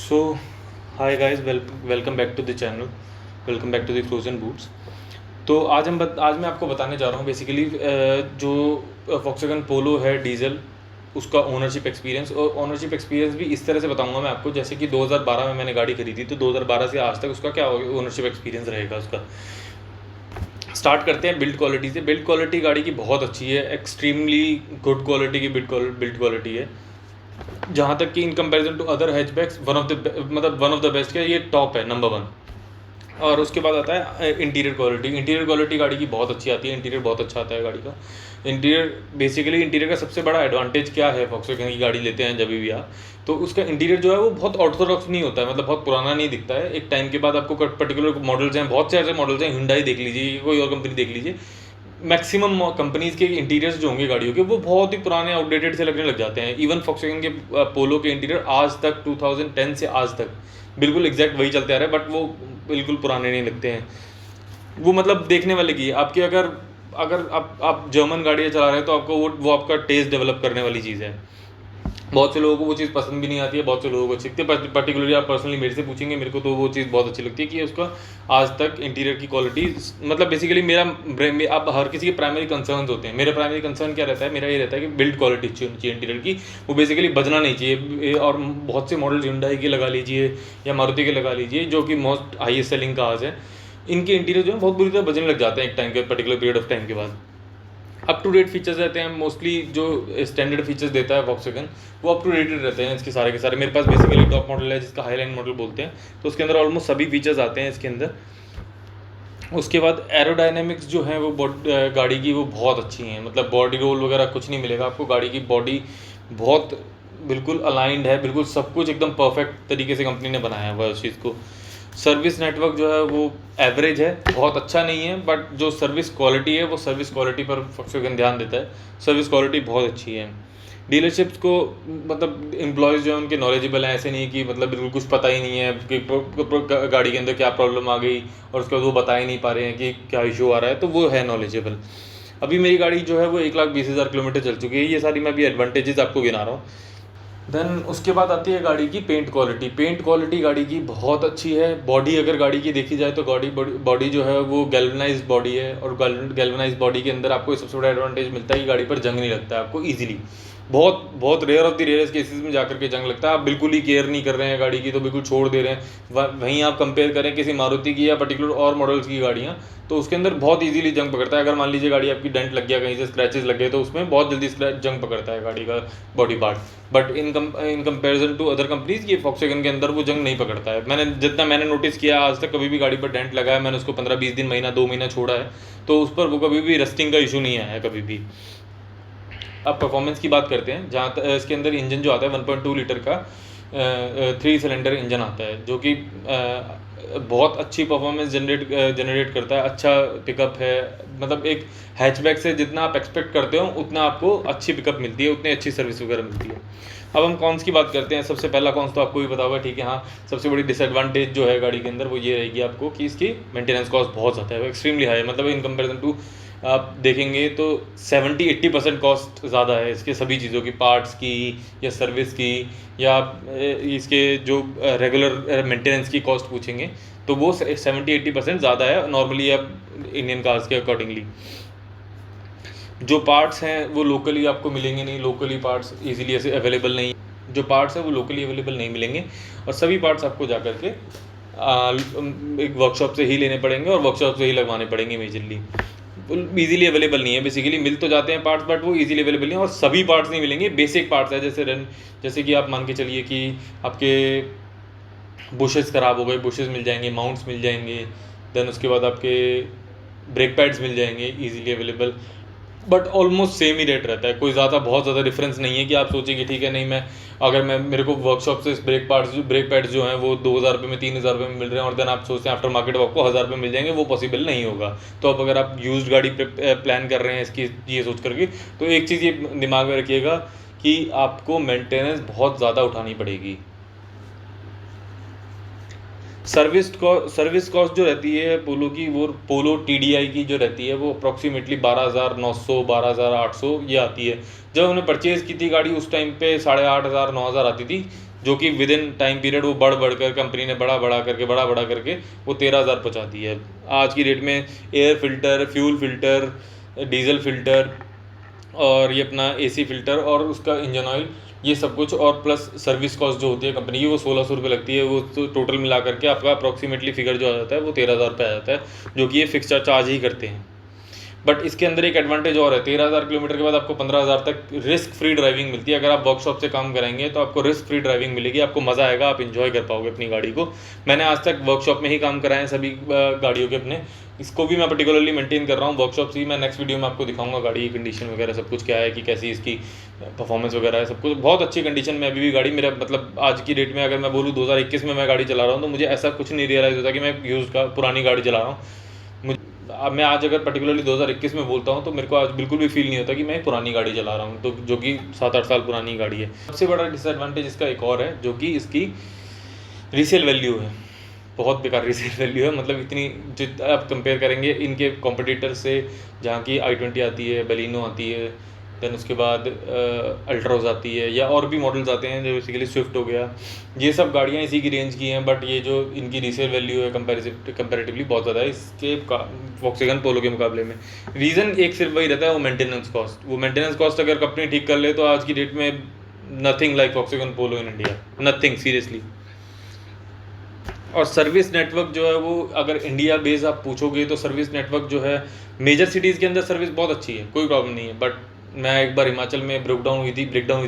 So hi guys, welcome back to the channel. Welcome back to the frozen boots. तो आज मैं आपको बताने जा रहा हूँ बेसिकली जो वॉक्सवैगन पोलो है डीजल, उसका ओनरशिप एक्सपीरियंस। और ओनरशिप एक्सपीरियंस भी इस तरह से बताऊंगा मैं आपको जैसे कि 2012 में मैंने गाड़ी खरीदी, तो 2012 से आज तक उसका क्या ओनरशिप एक्सपीरियंस रहेगा उसका। स्टार्ट करते हैं बिल्ड क्वालिटी से। बिल्ड क्वालिटी गाड़ी की बहुत अच्छी है, एक्सट्रीमली गुड क्वालिटी की बिल्ड क्वालिटी है। जहाँ तक कि in comparison to other hatchbacks one of the best का ये टॉप है, नंबर वन। और उसके बाद आता है इंटीरियर क्वालिटी। इंटीरियर क्वालिटी गाड़ी की बहुत अच्छी आती है, इंटीरियर बहुत अच्छा आता है गाड़ी का। इंटीरियर का सबसे बड़ा एडवांटेज क्या है, वॉक्सवैगन की गाड़ी लेते हैं जब भी आप, तो उसका इंटीरियर जो है वो बहुत ऑर्थोडॉक्स नहीं होता है, मतलब बहुत पुराना नहीं दिखता है। एक टाइम के बाद आपको पर्टिकुलर मॉडल्स हैं, बहुत से ऐसे मॉडल्स हैं, हुंडई देख लीजिए, कोई और कंपनी देख लीजिए, मैक्सिमम कंपनीज के इंटीरियर्स जो होंगे गाड़ियों के वो बहुत ही पुराने आउटडेटेड से लगने लग जाते हैं। इवन वॉक्सवैगन के पोलो के इंटीरियर आज तक 2010 से आज तक बिल्कुल एग्जैक्ट वही चलते आ रहे हैं, बट वो बिल्कुल पुराने नहीं लगते हैं। वो मतलब देखने वाले की आपकी, अगर अगर आप जर्मन गाड़ियाँ चला रहे हैं तो आपको वो आपका टेस्ट डेवलप करने वाली चीज़ है। बहुत से लोगों को वो चीज़ पसंद भी नहीं आती है, बहुत से लोगों को अच्छी लगती है। पर्टिकुलरली आप पर्सनली मेरे से पूछेंगे, मेरे को तो वो चीज़ बहुत अच्छी लगती है कि उसका आज तक इंटीरियर की क्वालिटी, मतलब बेसिकली अब हर किसी के प्राइमरी कंसर्न्स होते हैं। मेरा प्राइमरी कंसर्न क्या रहता है, मेरा ये रहता है कि बिल्ड क्वालिटी अच्छी होनी चाहिए इंटीरियर की, वो बेसिकली बजना नहीं चाहिए। और बहुत से मॉडल्स हुंडई के लगा लीजिए या मारुति के लगा लीजिए, जो कि मोस्ट हाईएस्ट सेलिंग कार्स हैं, इनके इंटीरियर जो है बहुत बुरी तरह बजने लग जाते हैं एक टाइम के, पर्टिकुलर पीरियड ऑफ टाइम के बाद। अप टू डेट फीचर्स रहते हैं मोस्टली, जो स्टैंडर्ड फीचर्स देता है वॉक्सवैगन वो अप टू डेट रहते हैं इसके सारे के सारे। मेरे पास बेसिकली टॉप मॉडल है जिसका हाईलाइन मॉडल बोलते हैं, तो उसके अंदर ऑलमोस्ट सभी फीचर्स आते हैं इसके अंदर। उसके बाद एरोडायनेमिक्स जो है वो गाड़ी की वो बहुत अच्छी हैं, मतलब बॉडी रोल वगैरह कुछ नहीं मिलेगा आपको। गाड़ी की बॉडी बहुत बिल्कुल अलाइंड है, बिल्कुल सब कुछ एकदम परफेक्ट तरीके से कंपनी ने बनाया हुआ है उस चीज़ को। सर्विस नेटवर्क जो है वो एवरेज है, बहुत अच्छा नहीं है, बट जो सर्विस क्वालिटी है वो सर्विस क्वालिटी पर वॉक्सवैगन ध्यान देता है। सर्विस क्वालिटी बहुत अच्छी है। डीलरशिप्स को मतलब एम्प्लॉयज़ जो है उनके नॉलेजेबल हैं, ऐसे नहीं कि मतलब बिल्कुल कुछ पता ही नहीं है कि गाड़ी के अंदर क्या प्रॉब्लम आ गई और उसके बाद वो बता ही नहीं पा रहे हैं कि क्या इशू आ रहा है, तो वो है नॉलेजेबल। अभी मेरी गाड़ी जो है वो 1,20,000 किलोमीटर चल चुकी है। ये सारी मैं अभी एडवांटेजेस आपको गिना रहा हूँ। देन उसके बाद आती है गाड़ी की पेंट क्वालिटी। पेंट क्वालिटी गाड़ी की बहुत अच्छी है। बॉडी अगर गाड़ी की देखी जाए तो बॉडी जो है वो गैल्वनाइज बॉडी है, और गैल्वनाइज बॉडी के अंदर आपको सबसे बड़ा एडवांटेज मिलता है कि गाड़ी पर जंग नहीं लगता है आपको ईजिली। बहुत बहुत rare of the rarest cases में जाकर के जंग लगता है। आप बिल्कुल ही केयर नहीं कर रहे हैं गाड़ी की, तो बिल्कुल छोड़ दे रहे हैं। वहीं आप कंपेयर करें किसी मारुति की या पर्टिकुलर और मॉडल्स की गाड़ियाँ, तो उसके अंदर बहुत इजीली जंग पकड़ता है। अगर मान लीजिए गाड़ी आपकी डेंट लग गया, कहीं से स्क्रैचेस लग गए, तो उसमें बहुत जल्दी जंग पकड़ता है गाड़ी का body part. But in comparison to other companies, ये वॉक्सवैगन के अंदर वो जंग नहीं पकड़ता है। जितना मैंने नोटिस किया आज तक, कभी भी गाड़ी पर डेंट लगा है, मैंने उसको 15-20 दिन, महीना 2 महीना छोड़ा है, तो उस पर वो कभी भी रस्टिंग का इशू नहीं आया है कभी भी। अब परफॉर्मेंस की बात करते हैं, जहाँ इसके अंदर इंजन जो आता है 1.2 लीटर का 3 सिलेंडर इंजन आता है, जो कि बहुत अच्छी परफॉर्मेंस जनरेट करता है। अच्छा पिकअप है, मतलब एक हैचबैक से जितना आप एक्सपेक्ट करते हो उतना आपको अच्छी पिकअप मिलती है, उतनी अच्छी सर्विस वगैरह मिलती है। अब हम कॉन्स की बात करते हैं। सबसे पहला कॉन्स तो आपको भी पता होगा, ठीक है। हाँ, सबसे बड़ी डिसएडवांटेज जो है गाड़ी के अंदर वो ये रहेगी आपको कि इसकी मेंटेनेंस कॉस्ट बहुत ज़्यादा है, एक्सट्रीमली हाई है। मतलब इन कंपेरिजन टू आप देखेंगे तो 70-80% कॉस्ट ज़्यादा है इसके, सभी चीज़ों की, पार्ट्स की या सर्विस की, या इसके जो रेगुलर मेंटेनेंस की कॉस्ट पूछेंगे तो वो 70-80% ज़्यादा है नॉर्मली आप इंडियन कार्स के अकॉर्डिंगली। जो पार्ट्स हैं वो लोकली आपको मिलेंगे नहीं, लोकली पार्ट्स इजीली ऐसे अवेलेबल नहीं, जो पार्ट्स हैं वो लोकली अवेलेबल नहीं मिलेंगे, और सभी पार्ट्स आपको जा करके एक वर्कशॉप से ही लेने पड़ेंगे और वर्कशॉप से ही लगवाने पड़ेंगे मेजरली। ईजिली अवेलेबल नहीं है, बेसिकली मिल तो जाते हैं पार्ट्स, बट वो ईजिली अवेलेबल नहीं है, और सभी पार्ट्स नहीं मिलेंगे। बेसिक पार्ट्स है, जैसे कि आप मान के चलिए कि आपके बुशेस ख़राब हो गए, बुशेस मिल जाएंगे, माउंट्स मिल जाएंगे। देन उसके बाद आपके ब्रेक पैड्स मिल जाएंगे easily available, but almost same he rate रहता है। कोई बहुत ज़्यादा डिफरेंस नहीं है कि आप सोचिए कि ठीक है, नहीं मैं मेरे को वर्कशॉप से ब्रेक पैड्स जो हैं वो 2,000 रुपये में, 3,000 रुपये में मिल रहे हैं, और देन आप सोचते हैं आफ्टर मार्केट आपको 1,000 रुपये मिल जाएंगे, वो पॉसिबल नहीं होगा। तो अब अगर आप यूज्ड गाड़ी प्लान कर रहे हैं इसकी ये सोच करके, तो एक चीज़ ये दिमाग में रखिएगा कि आपको मेंटेनेंस बहुत ज़्यादा उठानी पड़ेगी। सर्विस कॉस्ट जो रहती है पोलो की, वो पोलो TDI की जो रहती है वो अप्रॉक्सीमेटली 12,900 12,800 ये आती है। जब हमने परचेज़ की थी गाड़ी उस टाइम पे 8,500 9,000 आती थी, जो कि विद इन टाइम पीरियड वो बढ़ कर कंपनी ने बड़ा करके वो 13,000 पहुँचा दी है आज की डेट में। Air filter, fuel filter, diesel filter और ये अपना एसी फिल्टर और उसका इंजन ऑयल, ये सब कुछ, और प्लस सर्विस कॉस्ट जो होती है कंपनी की वो 1600 रुपये लगती है। वो तो टोटल मिला करके आपका अप्रॉक्सीमेटली फिगर जो आ जाता है वो 13,000 रुपये आ जाता है, जो कि ये फिक्स चार्ज ही करते हैं। बट इसके अंदर एक एडवांटेज और है, 13,000 किलोमीटर के बाद आपको 15,000 तक रिस्क फ्री ड्राइविंग मिलती है। अगर आप वर्कशॉप से काम कराएंगे तो आपको रिस्क फ्री ड्राइविंग मिलेगी, आपको मज़ा आएगा, आप इन्जॉय कर पाओगे अपनी गाड़ी को। मैंने आज तक वर्कशॉप में ही काम कराए हैं सभी गाड़ियों के अपने, इसको भी मैं पर्टिकुलरली मेंटेन कर रहा हूँ वर्कशॉप से ही। मैं नेक्स्ट वीडियो में आपको दिखाऊंगा गाड़ी की कंडीशन वगैरह सब कुछ क्या है, कि कैसी इसकी परफॉर्मेंस वगैरह है, सब कुछ बहुत अच्छी कंडीशन में अभी भी गाड़ी। मेरा मतलब आज की डेट में अगर मैं बोलूँ 2021 में मैं गाड़ी चला रहा हूँ तो मुझे ऐसा कुछ नहीं रियलाइज़ होता कि मैं यूज़ का पुरानी गाड़ी चला रहा हूँ। अब मैं आज अगर पर्टिकुलरली 2021 में बोलता हूँ तो मेरे को आज बिल्कुल भी फील नहीं होता कि मैं पुरानी गाड़ी चला रहा हूँ, तो जो कि 7-8 साल पुरानी गाड़ी है। सबसे बड़ा डिसएडवांटेज इसका एक और है, जो कि इसकी रीसेल वैल्यू है। बहुत बेकार रीसेल वैल्यू है, मतलब इतनी जो आप कंपेयर करेंगे इनके कॉम्पिटिटर से, जहाँ की i20 आती है, बलिनो आती है, देन उसके बाद अल्ट्रोज आती है, या और भी मॉडल्स आते हैं जो बेसिकली स्विफ्ट हो गया, ये सब गाड़ियाँ इसी की रेंज की हैं। बट ये जो इनकी रीसेल वैल्यू है कंपैरेटिवली बहुत ज़्यादा है इसके वॉक्सवैगन पोलो के मुकाबले में। रीज़न एक सिर्फ वही रहता है, वो मेंटेनेंस कॉस्ट। वो मेंटेनेंस कॉस्ट अगर कंपनी ठीक कर ले तो आज की डेट में nothing like Volkswagen polo in India, nothing seriously. और सर्विस नेटवर्क जो है वो अगर इंडिया बेस आप पूछोगे तो सर्विस नेटवर्क जो है मेजर सिटीज़ के अंदर सर्विस बहुत अच्छी है, कोई प्रॉब्लम नहीं है। बट मैं एक बार हिमाचल में ब्रेकडाउन हुई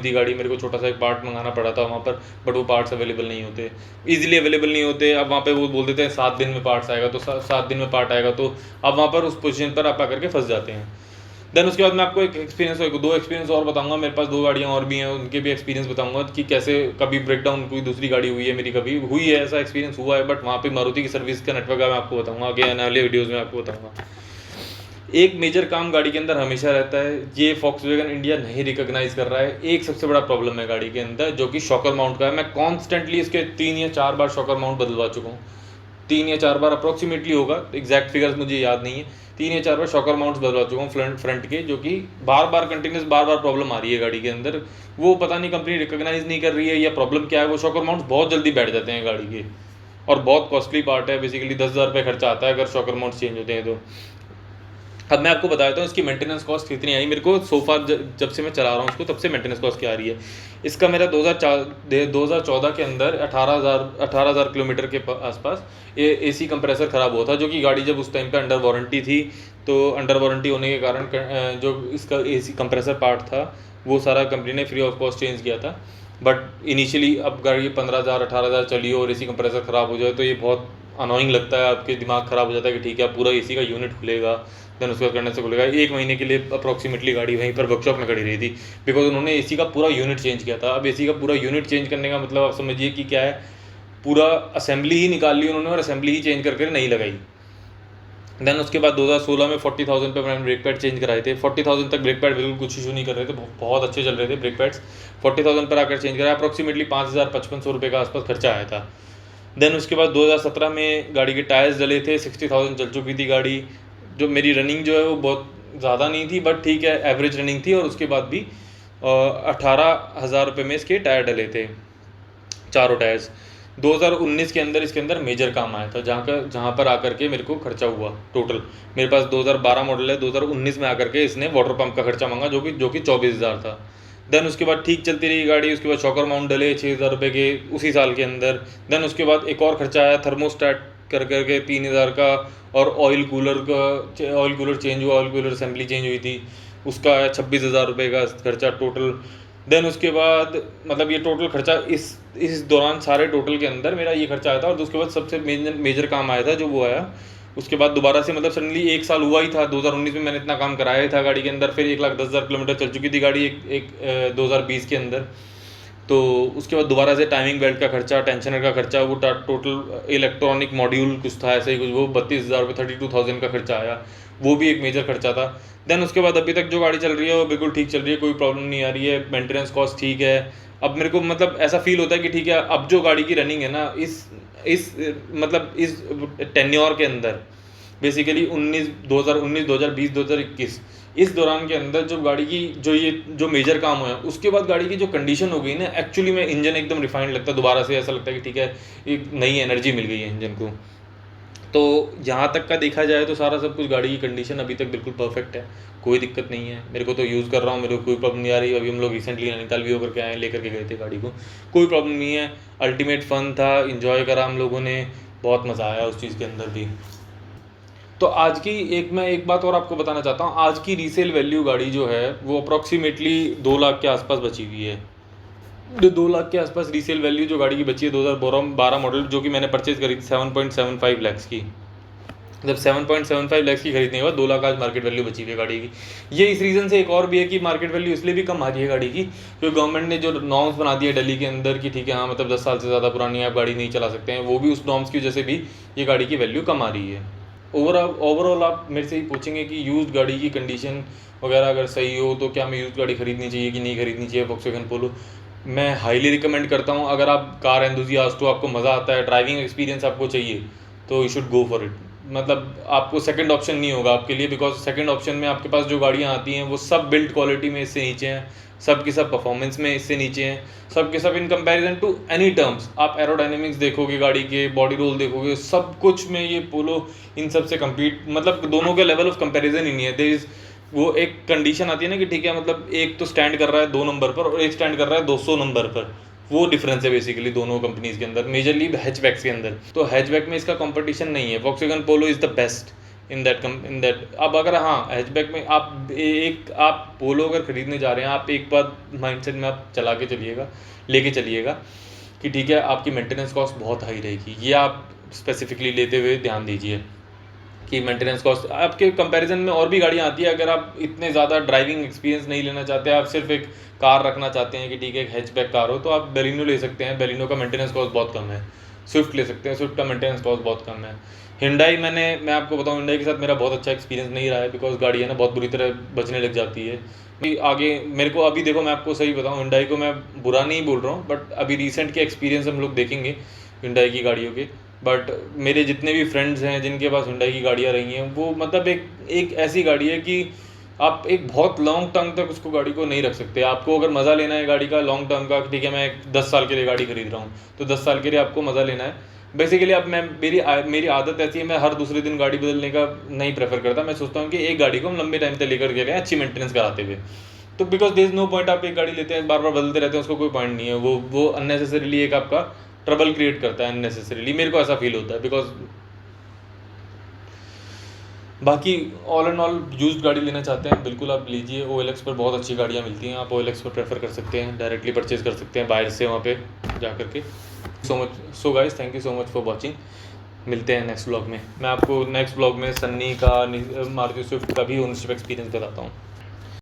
थी गाड़ी, मेरे को छोटा सा एक पार्ट मंगाना पड़ा था वहाँ पर, बट वो पार्ट्स अवेलेबल नहीं होते, ईजिली अवेलेबल नहीं होते। अब वहाँ पे वो बोल देते हैं 7 दिन में पार्ट्स आएगा, तो 7 दिन में पार्ट आएगा, तो अब वहाँ पर उस पोजीशन पर आप आकर के फंस जाते हैं। देन उसके बाद मैं आपको एक एक्सपीरियंस, 2 एक्सपीरियंस और बताऊंगा। मेरे पास 2 गाड़ियाँ और भी हैं, उनके भी एक्सपीरियंस बताऊंगा कि कैसे कभी ब्रेकडाउन कोई दूसरी गाड़ी हुई है, मेरी कभी हुई है, ऐसा एक्सपीरियंस हुआ है। बट वहाँ पे मारुति की सर्विस का नेटवर्क है, मैं आपको बताऊंगा आगे आने वाले वीडियोज़ में आपको बताऊंगा। एक मेजर काम गाड़ी के अंदर हमेशा रहता है, ये फॉक्सवैगन इंडिया नहीं रिकॉग्नाइज कर रहा है। एक सबसे बड़ा प्रॉब्लम है गाड़ी के अंदर, जो कि शॉकर माउंट का है। मैं कॉन्स्टेंटली इसके 3 या 4 बार शॉकर माउंट बदलवा चुका हूँ, 3 या 4 बार अप्रॉक्सीमेटली होगा, एग्जैक्ट फिगर्स मुझे याद नहीं है। 3 या 4 बार शॉकर माउंट्स बदलवा चुका हूँ फ्रंट के, जो कि बार बार प्रॉब्लम आ रही है गाड़ी के अंदर। वो पता नहीं कंपनी रिकॉग्नाइज नहीं कर रही है या प्रॉब्लम क्या है। वो शॉकर माउंट्स बहुत जल्दी बैठ जाते हैं गाड़ी के, और बहुत कॉस्टली पार्ट है, बेसिकली 10,000 रुपये खर्चा आता है अगर शॉकर माउंट्स चेंज होते हैं तो। अब मैं आपको बता देता हूँ इसकी मेंटेनेंस कॉस्ट कितनी आई मेरे को सोफा, जब से मैं चला रहा हूँ उसको, तब से मेंटेनेंस कॉस्ट क्या आ रही है। इसका मेरा 2014 के अंदर 18,000 किलोमीटर के आसपास एसी कंप्रेसर ख़राब हुआ था, जो कि गाड़ी जब उस टाइम पे अंडर वारंटी थी, तो अंडर वारंटी होने के कारण जो इसका एसी कंप्रेसर पार्ट था वो सारा कंपनी ने फ्री ऑफ कॉस्ट चेंज किया था। बट इनिशियली अब गाड़ी 15,000-18,000 चली हो और एसी कंप्रेसर ख़राब हो जाए तो ये बहुत अनोइंग लगता है, आपके दिमाग ख़राब हो जाता है कि ठीक है पूरा एसी का यूनिट खुलेगा, देन उसके बाद करने से खुलेगा। 1 महीने के लिए अप्रॉक्सीमेटली गाड़ी वहीं पर वर्कशॉप में खड़ी रही थी, बिकॉज उन्होंने एसी का पूरा यूनिट चेंज किया था। अब एसी का पूरा यूनिट चेंज करने का मतलब आप समझिए कि क्या है, पूरा असेंबली ही निकाल ली उन्होंने और असेंबली ही चेंज करके नहीं लगाई। देन उसके बाद 2016 में 40,000 पे मैंने ब्रेक पैड चेंज कराए थे। 40,000 तक ब्रेक पैड बिल्कुल कुछ इशू नहीं कर रहे थे, बहुत अच्छे चल रहे थे ब्रेक पैड्स। 40,000 पर आकर चेंज कराया, अप्रॉक्सीमेटली 5,000-5,500 रुपये का आसपास खर्चा आया था। देन उसके बाद 2017 में गाड़ी के टायर्स डले थे, 60,000 चल चुकी थी गाड़ी। जो मेरी रनिंग जो है वो बहुत ज़्यादा नहीं थी, बट ठीक है एवरेज रनिंग थी। और उसके बाद भी 18,000 रुपये में इसके टायर डले थे, चारों टायर्स। 2019 के अंदर इसके अंदर मेजर काम आया था, जहाँ पर आकर के मेरे को खर्चा हुआ टोटल। मेरे पास 2012 मॉडल है, 2019 में आकर के इसने वाटर पंप का खर्चा मांगा, जो कि 24,000 था। देन उसके बाद ठीक चलती रही गाड़ी। उसके बाद शॉकर माउंट डले 6,000 रुपये के उसी साल के अंदर। देन उसके बाद एक और खर्चा आया थर्मोस्टेट कर करके 3,000 का, और ऑयल कूलर चेंज हुआ, ऑयल कूलर असेंबली चेंज हुई थी, उसका 26,000 रुपये का खर्चा टोटल। देन उसके बाद मतलब ये टोटल खर्चा इस दौरान सारे टोटल के अंदर मेरा ये खर्चा आया था। और उसके बाद सबसे मेजर काम आया था जो वो आया, उसके बाद दोबारा से मतलब सडनली 1 साल हुआ ही था। 2019 में मैंने इतना काम कराया ही था गाड़ी के अंदर, फिर 1,10,000 किलोमीटर चल चुकी थी गाड़ी 2020 के अंदर। तो उसके बाद दोबारा से टाइमिंग बेल्ट का खर्चा, टेंशनर का खर्चा, वो टोटल इलेक्ट्रॉनिक मॉड्यूल कुछ था ऐसे ही कुछ, वो 32,000 रुपये 32,000 का खर्चा आया, वो भी एक मेजर खर्चा था। देन उसके बाद अभी तक जो गाड़ी चल रही है वो बिल्कुल ठीक चल रही है, कोई प्रॉब्लम नहीं आ रही है, मेंटेनेंस कॉस्ट ठीक है। अब मेरे को मतलब ऐसा फील होता है कि ठीक है अब जो गाड़ी की रनिंग है ना इस टेन्योर के अंदर, बेसिकली 2019 2020 2021 इस दौरान के अंदर जो गाड़ी की जो मेजर काम हुआ है, उसके बाद गाड़ी की जो कंडीशन हो गई ना, एक्चुअली में इंजन एकदम रिफाइंड लगता है दोबारा से, ऐसा लगता है कि ठीक है एक नई एनर्जी मिल गई है इंजन को। तो यहाँ तक का देखा जाए तो सारा सब कुछ गाड़ी की कंडीशन अभी तक बिल्कुल परफेक्ट है, कोई दिक्कत नहीं है। मेरे को तो यूज़ कर रहा हूँ, मेरे को कोई प्रॉब्लम नहीं आ रही। अभी हम लोग रिसेंटली नैनीताल भी होकर के आए, लेकर के गए थे गाड़ी को, कोई प्रॉब्लम नहीं है। अल्टीमेट फन था, इन्जॉय करा हम लोगों ने, बहुत मज़ा आया उस चीज़ के अंदर भी। तो आज की मैं एक बात और आपको बताना चाहता हूँ, आज की रीसेल वैल्यू गाड़ी जो है वो अप्रॉक्सीमेटली 2 लाख के आसपास बची हुई है। 2 लाख के आसपास रीसेल वैल्यू जो गाड़ी की बची है 2012 मॉडल, जो कि मैंने परचेज करी थी 7.75 लैक्स की। जब 7.75 लैक्स की खरीदने के बाद 2 लाख आज मार्केट वैल्यू बची हुई है गाड़ी की। ये इस रीज़न से एक और भी है कि मार्केट वैल्यू इसलिए भी कम आ रही है गाड़ी की, क्योंकि गवर्नमेंट ने जो नॉर्म्स बना दिए दिल्ली के अंदर कि ठीक है हाँ मतलब 10 साल से ज़्यादा पुरानी आप गाड़ी नहीं चला सकते हैं, वो भी उस नॉर्म्स की वजह से भी ये गाड़ी की वैल्यू कम आ रही है। ओवरऑल आप मेरे से ही पूछेंगे कि यूज्ड गाड़ी की कंडीशन वगैरह अगर सही हो तो क्या मैं यूज्ड गाड़ी खरीदनी चाहिए कि नहीं खरीदनी चाहिए वॉक्सवैगन पोलो। मैं हाईली रिकमेंड करता हूँ, अगर आप कार एंथुसियास्ट हो, आपको मज़ा आता है, ड्राइविंग एक्सपीरियंस आपको चाहिए, तो you should go for it. मतलब आपको सेकंड ऑप्शन नहीं होगा आपके लिए, बिकॉज सेकंड ऑप्शन में आपके पास जो गाड़ियाँ आती हैं वो सब बिल्ड क्वालिटी में इससे नीचे हैं, सब की सब परफॉर्मेंस में इससे नीचे हैं, सब के सब in comparison to any terms. आप एरोडायनेमिक्स देखोगे, गाड़ी के बॉडी रोल देखोगे, सब कुछ में ये पोलो इन सब से कम्पीट, मतलब दोनों के लेवल ऑफ कंपैरिजन ही नहीं है। देयर इज वो एक कंडीशन आती है ना कि ठीक है मतलब एक तो स्टैंड कर रहा है 2 नंबर पर और एक स्टैंड कर रहा है 200 नंबर पर, वो डिफरेंस है बेसिकली दोनों कंपनीज के अंदर, मेजरली हैचबैक्स के अंदर। तो हैचबैक में इसका कंपटीशन नहीं है, Volkswagen polo is the best in that. अब अगर हाँ हैचबैक में आप पोलो अगर खरीदने जा रहे हैं, आप एक बात माइंडसेट में आप चला के चलिएगा, लेके चलिएगा कि ठीक है आपकी मेंटेनेंस कॉस्ट बहुत हाई रहेगी, ये आप स्पेसिफिकली लेते हुए ध्यान दीजिए कि मेंटेनेंस कॉस्ट आपके कंपैरिजन में और भी गाड़ियाँ आती है। अगर आप इतने ज़्यादा ड्राइविंग एक्सपीरियंस नहीं लेना चाहते, आप सिर्फ एक कार रखना चाहते हैं कि ठीक है एक हैचबैक कार हो, तो आप बेलिनो ले सकते हैं। बेलिनो का मेंटेनेंस कॉस्ट बहुत कम है। स्विफ्ट ले सकते हैं, स्विफ्ट का मेंटेनेंस कॉस्ट बहुत कम है। हिंडाई मैं आपको बताऊँ, हिंडाई के साथ मेरा बहुत अच्छा एक्सपीरियंस नहीं रहा है, बिकॉज गाड़ी है ना बहुत बुरी तरह बचने लग जाती है। आगे मेरे को अभी देखो, मैं आपको सही बताऊँ, हिंडाई को मैं बुरा नहीं बोल रहा हूँ, बट अभी रिसेंट के एक्सपीरियंस हम लोग देखेंगे हिंडाई की गाड़ियों के। बट मेरे जितने भी फ्रेंड्स हैं जिनके पास हुंडई की गाड़ियाँ रही हैं, वो मतलब एक ऐसी गाड़ी है कि आप एक बहुत लॉन्ग टर्म तक उसको गाड़ी को नहीं रख सकते। आपको अगर मज़ा लेना है गाड़ी का लॉन्ग टर्म का, ठीक है मैं 10 साल के लिए गाड़ी खरीद रहा हूँ, तो 10 साल के लिए आपको मज़ा लेना है बेसिकली। अब मेरी आदत ऐसी है, मैं हर दूसरे दिन गाड़ी बदलने का नहीं प्रेफर करता। मैं सोचता हूँ कि एक गाड़ी को हम लंबे टाइम तक लेकर के गए अच्छी मेंटेनेंस कराते हुए, तो because there is no point. आप एक गाड़ी लेते हैं बार बार बदलते रहते हैं, उसको कोई पॉइंट नहीं है। वो अननेसेसरीली एक आपका ट्रबल क्रिएट करता है अननेसेसरीली, मेरे को ऐसा फील होता है। बिकॉज बाकी ऑल एंड ऑल यूज्ड गाड़ी लेना चाहते हैं बिल्कुल आप लीजिए, OLX पर बहुत अच्छी गाड़ियाँ मिलती हैं, आप OLX पर प्रेफर कर सकते हैं, डायरेक्टली परचेज कर सकते हैं बाहर से वहाँ पे जा करके। So guys, thank you so much for watching. मिलते हैं नेक्स्ट ब्लॉग में। मैं आपको नेक्स्ट ब्लॉग में सन्नी का, मारुति स्विफ्ट का भी ओनरशिप एक्सपीरियंस बताता हूँ।